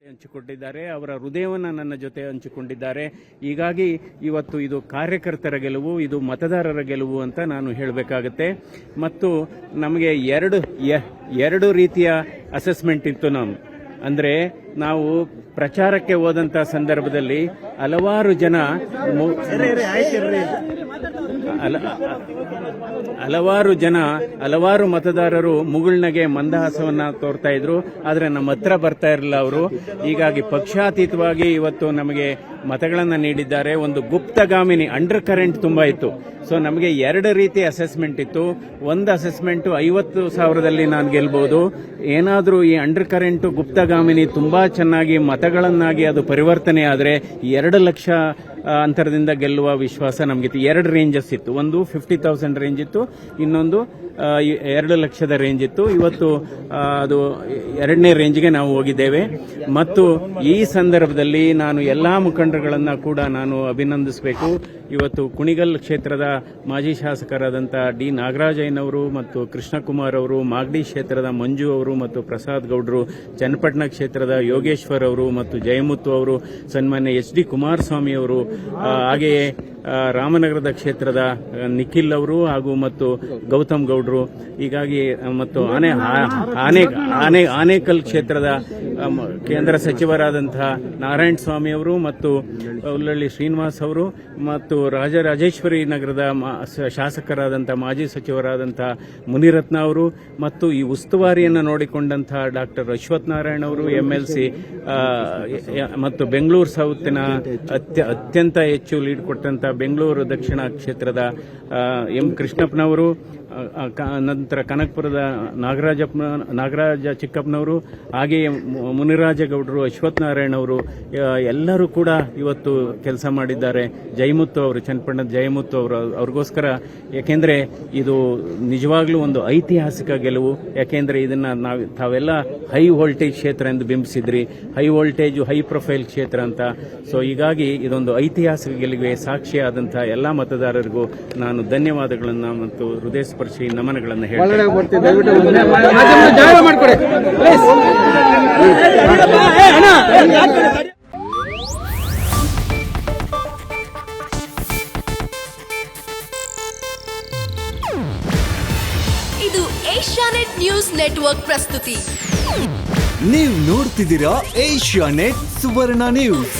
ಹಂಚಿಕೊಂಡಿದ್ದಾರೆ, ಅವರ ಹೃದಯವನ್ನು ನನ್ನ ಜೊತೆ ಹಂಚಿಕೊಂಡಿದ್ದಾರೆ. ಹೀಗಾಗಿ ಇವತ್ತು ಇದು ಕಾರ್ಯಕರ್ತರ ಗೆಲುವು, ಇದು ಮತದಾರರ ಗೆಲುವು ಅಂತ ನಾನು ಹೇಳಬೇಕಾಗತ್ತೆ. ಮತ್ತು ನಮಗೆ ಎರಡು ರೀತಿಯ ಅಸೆಸ್ಮೆಂಟ್ ಇತ್ತು. ಅಂದರೆ ನಾವು ಪ್ರಚಾರಕ್ಕೆ ಹೋದಂಥ ಸಂದರ್ಭದಲ್ಲಿ ಹಲವಾರು ಮತದಾರರು ಮುಗುಳ್ನಗೆ ಮಂದಹಾಸವನ್ನ ತೋರ್ತಾ ಇದ್ರು. ಆದರೆ ನಮ್ಮ ಹತ್ರ ಬರ್ತಾ ಇರಲಿಲ್ಲ ಅವರು. ಹೀಗಾಗಿ ಪಕ್ಷಾತೀತವಾಗಿ ಇವತ್ತು ನಮಗೆ ಮತಗಳನ್ನು ನೀಡಿದ್ದಾರೆ. ಒಂದು ಗುಪ್ತಗಾಮಿನಿ ಅಂಡರ್ ಕರೆಂಟ್ ತುಂಬಾ ಇತ್ತು. ಸೊ ನಮಗೆ ಎರಡು ರೀತಿ ಅಸೆಸ್ಮೆಂಟ್ ಇತ್ತು. ಒಂದು ಅಸೆಸ್ಮೆಂಟ್ 50,000ದಲ್ಲಿ ನಾನು ಗೆಲ್ಬಹುದು. ಏನಾದರೂ ಈ ಅಂಡರ್ ಕರೆಂಟ್ ಗುಪ್ತಗಾಮಿನಿ ತುಂಬಾ ಚೆನ್ನಾಗಿ ಮತಗಳನ್ನಾಗಿ ಅದು ಪರಿವರ್ತನೆ ಆದರೆ 2 ಲಕ್ಷ ಅಂತರದಿಂದ ಗೆಲ್ಲುವ ವಿಶ್ವಾಸ ನಮಗಿತ್ತು. 2 ರೇಂಜಸ್ ಇತ್ತು. ಒಂದು 50,000 ರೇಂಜ್ ಇತ್ತು, ಇನ್ನೊಂದು 2 ಲಕ್ಷದ ರೇಂಜ್ ಇತ್ತು. ಇವತ್ತು ಅದು 2ನೇ ರೇಂಜ್ಗೆ ನಾವು ಹೋಗಿದ್ದೇವೆ. ಮತ್ತು ಈ ಸಂದರ್ಭದಲ್ಲಿ ನಾನು ಎಲ್ಲಾ ಮುಖಂಡರುಗಳನ್ನ ಕೂಡ ನಾನು ಅಭಿನಂದಿಸಬೇಕು. ಇವತ್ತು ಕುಣಿಗಲ್ ಕ್ಷೇತ್ರದ ಮಾಜಿ ಶಾಸಕರಾದಂಥ ಡಿ ನಾಗರಾಜಯ್ಯನವರು ಮತ್ತು ಕೃಷ್ಣಕುಮಾರ್ ಅವರು, ಮಾಗಡಿ ಕ್ಷೇತ್ರದ ಮಂಜು ಅವರು ಮತ್ತು ಪ್ರಸಾದ್ ಗೌಡ್ರು, ಚನ್ನಪಟ್ಟಣ ಕ್ಷೇತ್ರದ ಯೋಗೇಶ್ವರ್ ಅವರು ಮತ್ತು ಜಯಮುತ್ತು ಅವರು, ಸನ್ಮಾನ್ಯ ಎಚ್ ಡಿ ಕುಮಾರಸ್ವಾಮಿ ಅವರು, ಹಾಗೆಯೇ ರಾಮನಗರದ ಕ್ಷೇತ್ರದ ನಿಖಿಲ್ ಅವರು ಹಾಗೂ ಮತ್ತು ಗೌತಮ್ ಗೌಡ್ರು, ಹೀಗಾಗಿ ಮತ್ತು ಆನೇಕಲ್ ಕ್ಷೇತ್ರದ ಕೇಂದ್ರ ಸಚಿವರಾದಂತಹ ನಾರಾಯಣ ಸ್ವಾಮಿ ಅವರು ಮತ್ತು ಉಲ್ಲಳ್ಳಿ ಶ್ರೀನಿವಾಸ್ ಅವರು ಮತ್ತು ರಾಜರಾಜೇಶ್ವರಿ ನಗರದ ಶಾಸಕರಾದಂಥ ಮಾಜಿ ಸಚಿವರಾದಂತಹ ಮುನಿರತ್ನ ಅವರು ಮತ್ತು ಈ ಉಸ್ತುವಾರಿಯನ್ನು ನೋಡಿಕೊಂಡಂತಹ ಡಾಕ್ಟರ್ ಅಶ್ವಥ್ ನಾರಾಯಣ ಅವರು, MLC ಮತ್ತು ಬೆಂಗಳೂರು ಸೌತ್ನ ಅತ್ಯಂತ ಹೆಚ್ಚು ಲೀಡ್ ಕೊಟ್ಟಂತ ಬೆಂಗಳೂರು ದಕ್ಷಿಣ ಕ್ಷೇತ್ರದ ಎಂ ಕೃಷ್ಣಪ್ಪನವರು, ನಂತರ ಕನಕಪುರದ ನಾಗರಾಜ ಚಿಕ್ಕಪ್ಪನವರು, ಹಾಗೆಯೇ ಮುನಿರಾಜಗೌಡರು, ಅಶ್ವಥ್ ನಾರಾಯಣ ಅವರು ಎಲ್ಲರೂ ಕೂಡ ಇವತ್ತು ಕೆಲಸ ಮಾಡಿದ್ದಾರೆ. ಜಯಮುತ್ತು ಅವರು, ಚನ್ನಪಟ್ಟಣದ ಜಯಮುತ್ತು ಅವರು, ಅವ್ರಿಗೋಸ್ಕರ, ಯಾಕೆಂದ್ರೆ ಇದು ನಿಜವಾಗ್ಲೂ ಒಂದು ಐತಿಹಾಸಿಕ ಗೆಲುವು. ಯಾಕೆಂದ್ರೆ ಇದನ್ನ ತಾವೆಲ್ಲ ಹೈ ವೋಲ್ಟೇಜ್ ಕ್ಷೇತ್ರ ಎಂದು ಬಿಂಬಿಸಿದ್ರಿ, ಹೈ ವೋಲ್ಟೇಜ್ ಹೈ ಪ್ರೊಫೈಲ್ ಕ್ಷೇತ್ರ ಅಂತ. ಸೊ ಹೀಗಾಗಿ ಇದೊಂದು ಐತಿಹಾಸಿಕ ಗೆಲುವಿಗೆ ಸಾಕ್ಷಿಯಾದಂತಹ ಎಲ್ಲಾ ಮತದಾರರಿಗೂ ನಾನು ಧನ್ಯವಾದಗಳನ್ನು ಮತ್ತು ಹೃದಯಸ್ಪರ್ಶಿ ನಮನಗಳನ್ನು ಹೇಳ್ತೇನೆ. ಇದು ಏಷ್ಯಾನೆಟ್ ನ್ಯೂಸ್ ನೆಟ್ವರ್ಕ್ ಪ್ರಸ್ತುತಿ. ನೀವು ನೋಡ್ತಿದ್ದೀರಾ ಏಷ್ಯಾನೆಟ್ ಸುವರ್ಣ ನ್ಯೂಸ್.